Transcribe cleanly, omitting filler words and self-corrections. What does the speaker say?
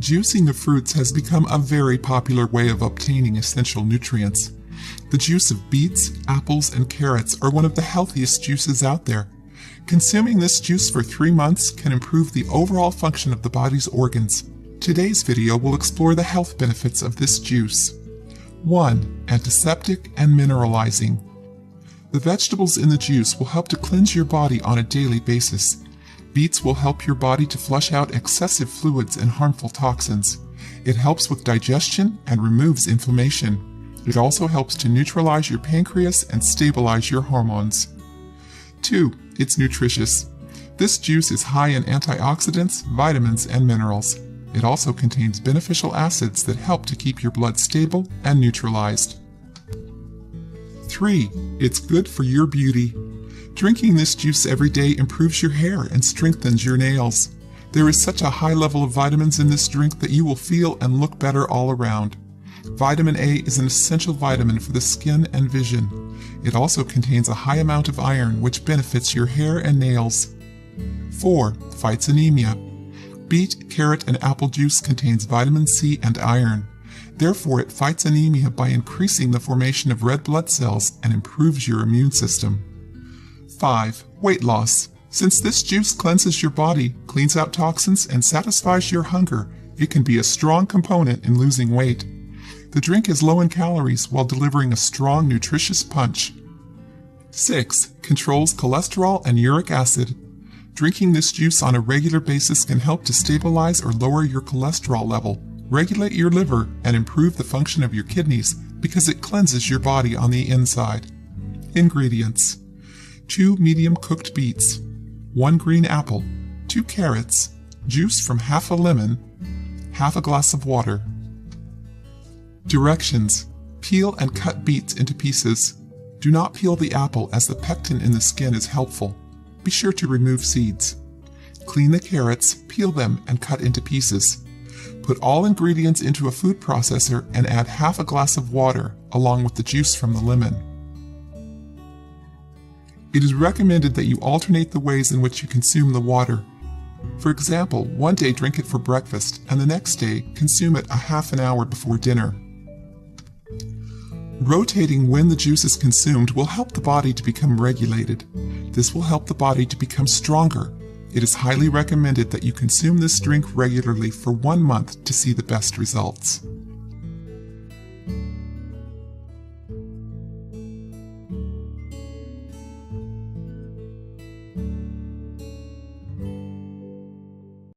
Juicing of fruits has become a very popular way of obtaining essential nutrients. The juice of beets, apples, and carrots are one of the healthiest juices out there. Consuming this juice for 3 months can improve the overall function of the body's organs. Today's video will explore the health benefits of this juice. 1. Antiseptic and mineralizing. The vegetables in the juice will help to cleanse your body on a daily basis. Beets will help your body to flush out excessive fluids and harmful toxins. It helps with digestion and removes inflammation. It also helps to neutralize your pancreas and stabilize your hormones. 2. It's nutritious. This juice is high in antioxidants, vitamins, and minerals. It also contains beneficial acids that help to keep your blood stable and neutralized. 3. It's good for your beauty. Drinking this juice every day improves your hair and strengthens your nails. There is such a high level of vitamins in this drink that you will feel and look better all around. Vitamin A is an essential vitamin for the skin and vision. It also contains a high amount of iron, which benefits your hair and nails. 4. Fights anemia. Beet, carrot, and apple juice contains vitamin C and iron. Therefore, it fights anemia by increasing the formation of red blood cells and improves your immune system. 5. Weight loss. Since this juice cleanses your body, cleans out toxins, and satisfies your hunger, it can be a strong component in losing weight. The drink is low in calories while delivering a strong, nutritious punch. 6. Controls cholesterol and uric acid. Drinking this juice on a regular basis can help to stabilize or lower your cholesterol level, regulate your liver, and improve the function of your kidneys because it cleanses your body on the inside. Ingredients: 2 medium cooked beets, 1 green apple, 2 carrots, juice from half a lemon, half a glass of water. Directions: peel and cut beets into pieces. Do not peel the apple as the pectin in the skin is helpful. Be sure to remove seeds. Clean the carrots, peel them, and cut into pieces. Put all ingredients into a food processor and add half a glass of water along with the juice from the lemon. It is recommended that you alternate the ways in which you consume the water. For example, one day drink it for breakfast and the next day consume it a half an hour before dinner. Rotating when the juice is consumed will help the body to become regulated. This will help the body to become stronger. It is highly recommended that you consume this drink regularly for 1 month to see the best results.